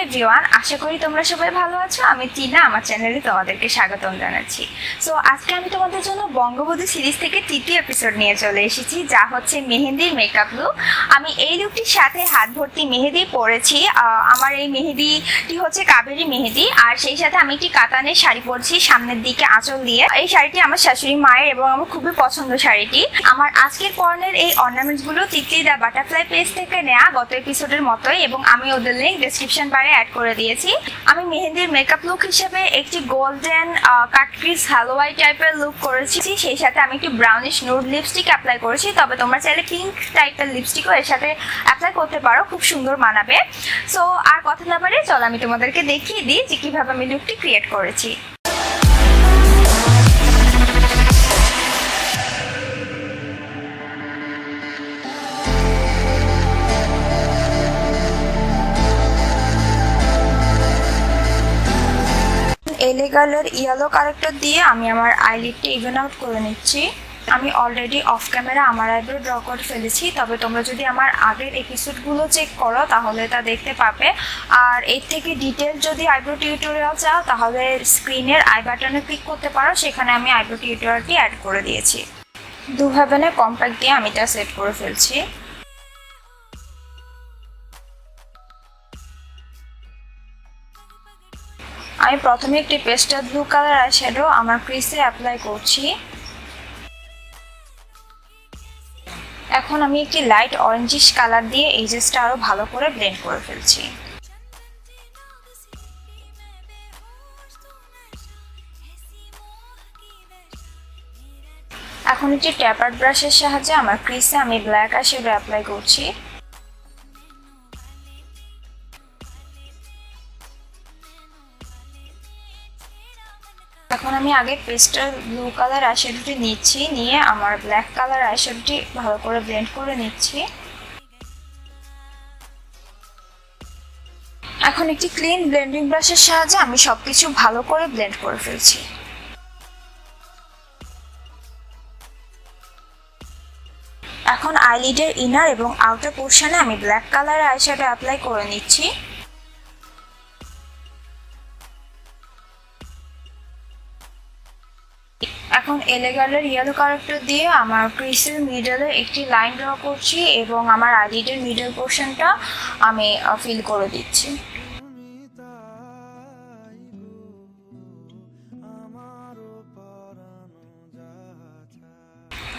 Everyone, আশা করি তোমরা সবাই ভালো আছো। আমি টিনা, আমার চ্যানেলে তোমাদেরকে স্বাগতম জানাচ্ছি। সো আজকে আমি তোমাদের জন্য বঙ্গবধূ সিরিজ থেকে তৃতীয় এপিসোড নিয়ে চলে এসেছি, যা হচ্ছে মেহেন্দির মেকআপ লুক। আমি এই লুকটির সাথে হাত ভর্তি মেহেদি পরেছি। আমার এই মেহেদিটি হচ্ছে কাবেরি মেহেদি, আর সেই সাথে আমি একটি কাতানের শাড়ি পরছি সামনের দিকে আঁচল দিয়ে। এই শাড়িটি আমার শাশুড়ি মায়ের এবং আমার খুবই পছন্দ শাড়িটি। আমার আজকের পরনের এই অর্নামেন্টসগুলো তিতলি দ্য বাটারফ্লাই পেজ থেকে নেওয়া, গত এপিসোডের মতোই, এবং আমি ওদের লিঙ্ক ডেসক্রিপশন বারে অ্যাড করে দিয়েছি। আমি মেহেন্দির মেকআপ লুক হিসেবে একটি গোল্ডেন কাটক্রিজ হালুয়াই টাইপের লুক করেছি, সেই সাথে আমি একটু ব্রাউনিশ নুড লিপস্টিক অ্যাপ্লাই করেছি। তবে তোমরা চাইলে পিঙ্ক টাইপের লিপস্টিকও এর সাথে অ্যাপ্লাই করতে পারো, খুব সুন্দর মানাবে। সো আর কথা না বাড়িয়ে চলো আমি তোমাদেরকে দেখিয়ে দিই যে কিভাবে আমি লুকটি ক্রিয়েট করেছি। এলেগালের ইয়েলো কারেক্টর দিয়ে আমি আমার আইলিডটা ইভেন আউট করে নিচ্ছি। আমি অলরেডি অফ ক্যামেরা আমার আইব্রো ড্র করে ফেলেছি, তবে তোমরা যদি আমার আগের এপিসোডগুলো চেক করো তাহলে তা দেখতে পাবে। আর এর থেকে ডিটেল যদি আইব্রো টিউটোরিয়াল চাও তাহলে স্ক্রিনের আই বাটনে ক্লিক করতে পারো, সেখানে আমি আইব্রো টিউটোরিয়ালটি অ্যাড করে দিয়েছি। ডু হ্যাভেনে কম্প্যাক্ট দিয়ে আমি তা সেট করে ফেলছি। আমি প্রথমে একটি পেস্টাল ব্লু কালার আইশ্যাডো আমার ক্রিসে অ্যাপ্লাই করছি। এখন আমি একটি লাইট অরেঞ্জিশ কালার দিয়ে এজেসটা আরো ভালো করে ব্লেন্ড করে ফেলছি। এখন একটি ট্যাপার ব্রাশের সাহায্যে আমার ক্রিসে আমি ব্ল্যাক আইশ্যাডো অ্যাপ্লাই করছি। এখন আমি আগে পেস্টাল ব্লু কালার আইশ্যাডোটি নিচ্ছি, নিয়ে আমার ব্ল্যাক কালার আইশ্যাডোটি ভালো করে ব্লেন্ড করে নিচ্ছি। এখন একটি ক্লিন ব্লেন্ডিং ব্রাশের সাহায্যে আমি সবকিছু ভালো করে ব্লেন্ড করে ফেলছি। এখন আইলিডের ইনার এবং আউটার পোর্শনে আমি ব্ল্যাক কালার আইশ্যাডো অ্যাপ্লাই করে নিচ্ছি। এখন এলেগালের ইয়েলো কারেক্টর দিয়ে আমার ক্রিসের মিডলে একটি লাইন ড্র করছি এবং আমার আইলিডের মিডল পোর্শনটা আমি ফিল করে দিচ্ছি।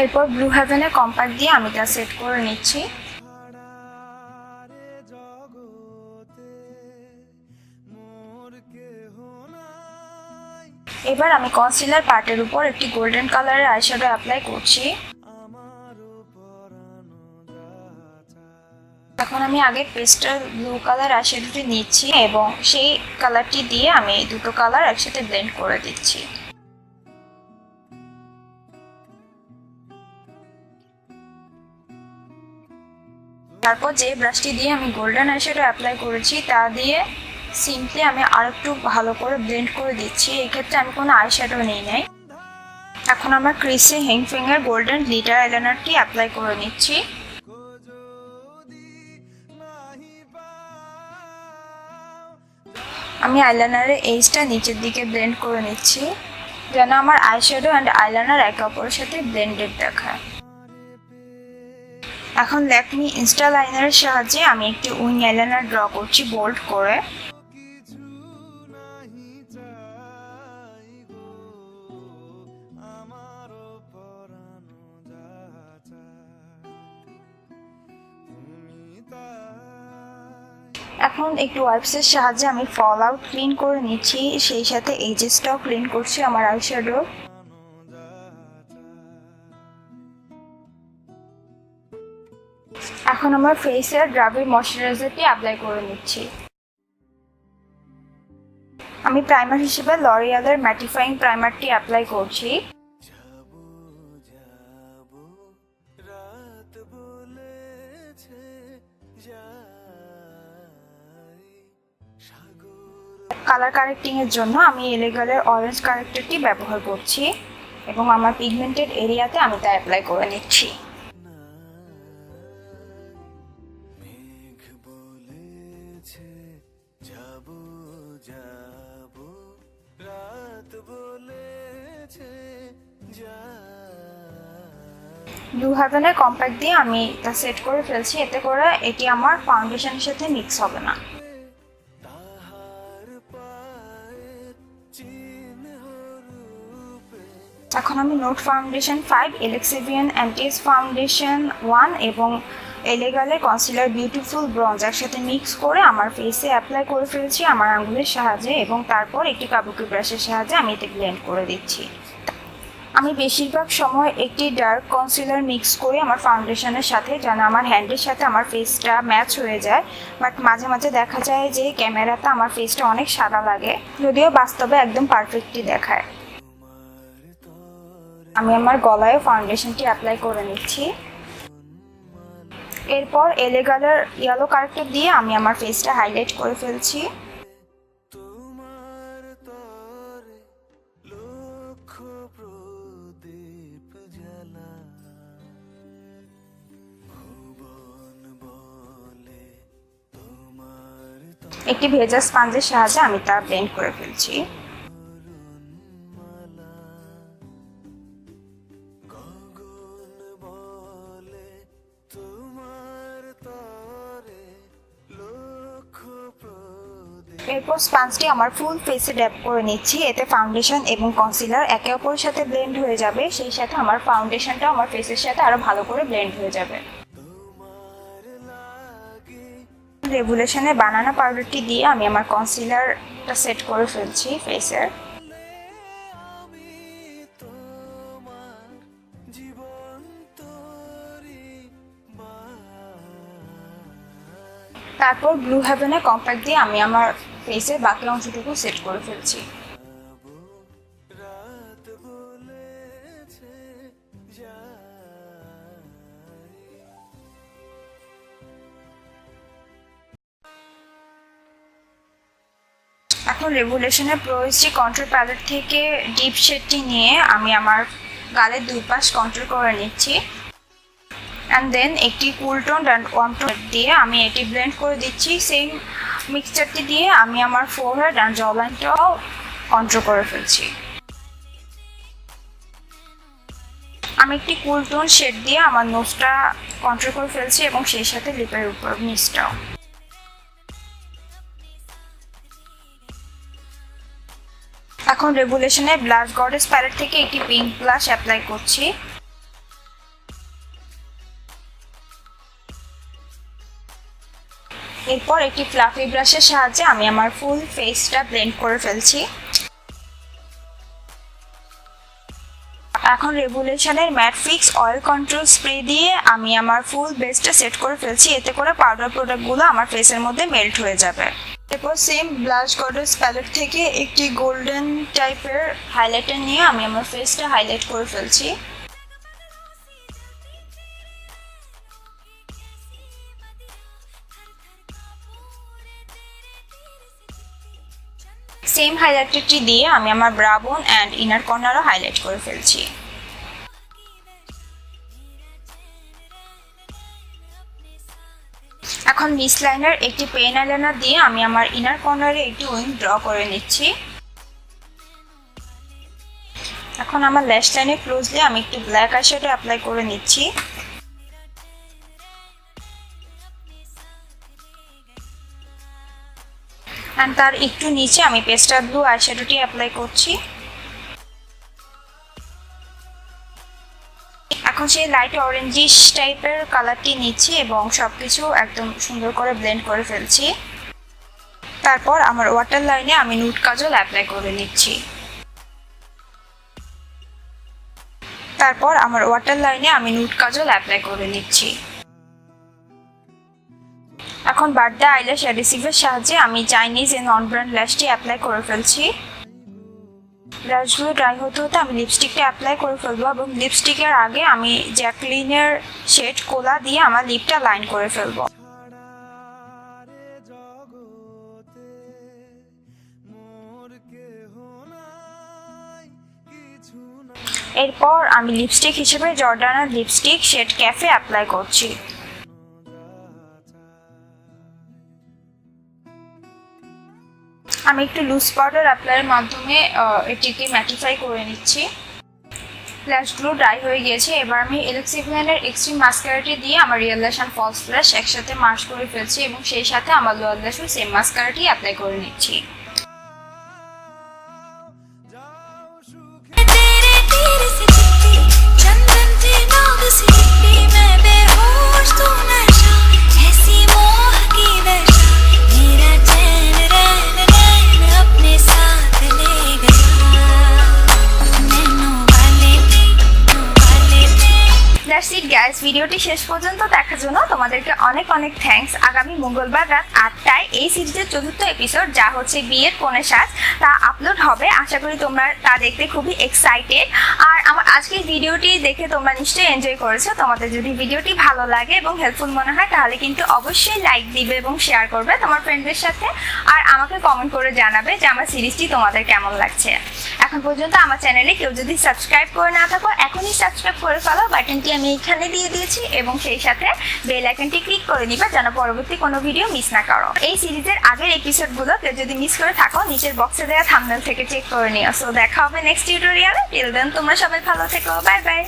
এরপর ব্লু হ্যাভেনে কম্প্যাক্ট দিয়ে আমি তা সেট করে নিচ্ছি। এবার আমি কনসিলার পার্টের উপর একটি গোল্ডেন কালারের আইশ্যাডো অ্যাপ্লাই করছি। এখন আমি আগে পেস্টাল ব্লু কালার আইশ্যাডোটি নিচ্ছি এবং সেই কালারটি দিয়ে আমি দুটো কালার একসাথে ব্লেন্ড করে দিচ্ছি। তারপর যে ব্রাশটি দিয়ে আমি গোল্ডেন আইশ্যাডো অ্যাপ্লাই করেছি তা দিয়ে সিম্পলি আমি আরেকটু ভালো করে ব্লেন্ড করে দিচ্ছি। এক্ষেত্রে আমি কোনো আইশ্যাডো নিই নাই। এখন আমার ক্রিসে হ্যাংফিংয়ের গোল্ডেন গ্লিটার আইলাইনারটি অ্যাপ্লাই করে নিচ্ছি। আমি আইলাইনারের এজটা নিচের দিকে ব্লেন্ড করে নিচ্ছি, যেন আমার আইশ্যাডো অ্যান্ড আইলাইনার একে অপরের সাথে ব্লেন্ডেড দেখায়। এখন ল্যাকমি ইনস্টা লাইনারের সাহায্যে আমি একটি উইং আইলাইনার ড্র করছি বোল্ড করে। এখন একটু ওয়াইপসের সাহায্যে আমি ফল আউট ক্লিন করে নিচ্ছি, সেই সাথে এজেসটাও ক্লিন করছি আমার আইশ্যাডো। এখন আমার ফেসের ড্রাবি ময়শ্চারাইজারটি অ্যাপ্লাই করে নিচ্ছি। আমি প্রাইমার হিসেবে লরিয়ালের ম্যাটিফাইং প্রাইমারটি অ্যাপ্লাই করছি। কালার কারেক্টিং এর জন্য আমি এলেগালের অরেঞ্জ কারেক্টরটি ব্যবহার করছি এবং আমার পিগমেন্টেড এরিয়াতে আমি তা অ্যাপ্লাই করে নিচ্ছি। ব্লু হেভেনের কম্প্যাক্ট দিয়ে আমি এটা সেট করে ফেলছি, এতে করে এটি আমার ফাউন্ডেশনের সাথে মিক্স হবে না। এখন আমি নোট ফাউন্ডেশন 5, এলেক্সিভিয়ান অ্যান্টিস ফাউন্ডেশন 1 এবং এলেগালে কনসিলার বিউটিফুল ব্রঞ্জ একসাথে মিক্স করে আমার ফেসে অ্যাপ্লাই করে ফেলছি আমার আঙ্গুলের সাহায্যে, এবং তারপর একটি কাবুকি ব্রাশের সাহায্যে আমি এতে ব্লেন্ড করে দিচ্ছি। আমি বেশিরভাগ সময় একটি ডার্ক কনসিলার মিক্স করি আমার ফাউন্ডেশনের সাথে, যেন আমার হ্যান্ডের সাথে আমার ফেসটা ম্যাচ হয়ে যায়। বাট মাঝে মাঝে দেখা যায় যে ক্যামেরাতে আমার ফেসটা অনেক সাদা লাগে, যদিও বাস্তবে একদম পারফেক্টলি দেখায়। আমি আমার গলায় ফাউন্ডেশনটি অ্যাপ্লাই করে নিচ্ছি। এরপর এলেগালের ইয়েলো কারেক্টর দিয়ে আমি আমার ফেসটা হাইলাইট করে ফেলছি। একটি ভেজা স্পঞ্জের সাহায্যে আমি তা ব্লেন্ড করে ফেলছি। এরপর স্পঞ্জটি আমার ফুল ফেসে ড্যাপ করে নিচ্ছি, এতে ফাউন্ডেশন এবং কনসিলার একে অপরের সাথে ব্লেন্ড হয়ে যাবে, সেই সাথে আমার ফাউন্ডেশনটাও আমার ফেসের সাথে আরো ভালো করে ব্লেন্ড হয়ে যাবে। রেভুলেশনের বানানা পাউডারটি দিয়ে আমি আমার কনসিলারটা সেট করে ফেলছি ফেসের। তারপর ব্লু হেভেনের কম্প্যাক্ট দিয়ে আমি আমার ফেসের বাকি অংশটুকু সেট করে ফেলছি। এখন রেভুলেশনের প্রো এইচডি কন্ট্রোল প্যালেট থেকে ডিপ শেডটি নিয়ে আমি আমার গালের দুই পাশ কন্ট্রোল করে নিচ্ছি, অ্যান্ড দেন একটি কুল টোন অ্যান্ড ওয়ার্ম টোন দিয়ে আমি এটি ব্লেন্ড করে দিচ্ছি। সেম মিক্সচারটি দিয়ে আমি আমার ফোরহেড অ্যান্ড জ লাইনটাও কন্ট্রোল করে ফেলছি। আমি একটি কুল টোন শেড দিয়ে আমার নোজটা কন্ট্রোল করে ফেলছি এবং সেই সাথে লিপের উপর নিচটাও। এখন রেভুলেশনের ব্লাশ গডেস প্যালেট থেকে একটি পিঙ্ক ব্লাশ অ্যাপ্লাই করছি। এরপর একটি ফ্লাফি ব্রাশের সাহায্যে আমি আমার ফুল ফেসটা ব্লেন্ড করে ফেলছি। এখন রেভুলেশনের matte fix oil control spray দিয়ে আমি আমার ফুল বেসটা সেট করে ফেলছি, এতে করে পাউডার প্রোডাক্টগুলো আমার ফেসের মধ্যে মেল্ট হয়ে যাবে। এরপর সেম ব্লাশ গডেস প্যালেট থেকে একটি গোল্ডেন টাইপের হাইলাইটার নিয়ে আমি আমার ফেসটা হাইলাইট করে ফেলছি। সেম হাইলাইটারটি দিয়ে আমি আমার ব্রা বোন অ্যান্ড ইনার কর্নারও হাইলাইট করে ফেলছি। এখন মিস লাইনার একটি পেন আইলাইনার দিয়ে আমি আমার ইনার কর্নারে একটি উইং ড্র করে নিচ্ছি। এখন আমার ল্যাশ লাইনে ক্লোজলি আমি একটি ব্ল্যাক আইশ্যাডো অ্যাপ্লাই করে নিচ্ছি। অ্যান্ড তার একটু নিচে আমি পেস্টাল ব্লু আইশ্যাডোটি অ্যাপ্লাই করছি। এখন সেই লাইট অরেঞ্জিশ টাইপের কালারটি নিচ্ছি এবং সবকিছু একদম সুন্দর করে ব্লেন্ড করে ফেলছি। তারপর আমার ওয়াটার লাইনে আমি নুড কাজল অ্যাপ্লাই করে নিচ্ছি। এখন বার্থডে আইল্যাশ অ্যাডিসিভের সাহায্যে আমি চাইনিজ নন ব্র্যান্ড ল্যাশটি অ্যাপ্লাই করে ফেলছি। ব্রাশগুলো ড্রাই হতে হতে আমি লিপস্টিকটা অ্যাপ্লাই করে ফেলবো এবং লিপস্টিকের আগে আমি জ্যাকলিনের শেড কোলা দিয়ে আমার লিপটা লাইন করে ফেলবো। এরপর আমি লিপস্টিক হিসেবে জর্ডানার লিপস্টিক শেড ক্যাফে অ্যাপ্লাই করছি। আমি একটু লুজ পাউডার অ্যাপ্লাইয়ের মাধ্যমে এটিকে ম্যাটিফাই করে নিচ্ছি। ল্যাশগুলো ড্রাই হয়ে গিয়েছে। এবার আমি এলেক্সিভিয়ানের এক্সট্রিম মাস্কারাটি দিয়ে আমার রিয়েল ল্যাশ অ্যান্ড ফলস ল্যাশ একসাথে মার্জ করে ফেলছি এবং সেই সাথে আমার লোয়ার ল্যাশও সেম মাস্কারাটি অ্যাপ্লাই করে নিচ্ছি। গ্যাস ভিডিওটি শেষ পর্যন্ত দেখার জন্য তোমাদেরকে অনেক অনেক থ্যাঙ্কস। আগামী মঙ্গলবার রাত 8টায় এই সিরিজের 4র্থ এপিসোড, যা হচ্ছে বিয়ের কোণে সাজ, তা আপলোড হবে। আশা করি তোমরা তা দেখতে খুবই এক্সাইটেড। আর আমার আজকের ভিডিওটি দেখে তোমরা নিশ্চয়ই এনজয় করেছো। তোমাদের যদি ভিডিওটি ভালো লাগে এবং হেল্পফুল মনে হয় তাহলে কিন্তু অবশ্যই লাইক দিবে এবং শেয়ার করবে তোমার ফ্রেন্ডদের সাথে। আর আমাকে কমেন্ট করে জানাবে যে আমার সিরিজটি তোমাদের কেমন লাগছে। এখন পর্যন্ত আমার চ্যানেলে কেউ যদি সাবস্ক্রাইব করে না থাকো, এখনই সাবস্ক্রাইব করে ফেলো। বাটনটি আমি এখানে দিয়ে দিয়েছি এবং সেই সাথে বেল আইকনটি ক্লিক করে নিবা যেন পরবর্তী কোনো ভিডিও মিস না করো। এই সিরিজের আগের এপিসোডগুলো কেউ যদি মিস করে থাকো, নিচের বক্সে দেওয়া থাম্বনেল থেকে চেক করে নিও। সো দেখা হবে নেক্সট টিউটোরিয়ালে। টিল দেন তোমরা সবাই ভালো থেকো। Bye bye.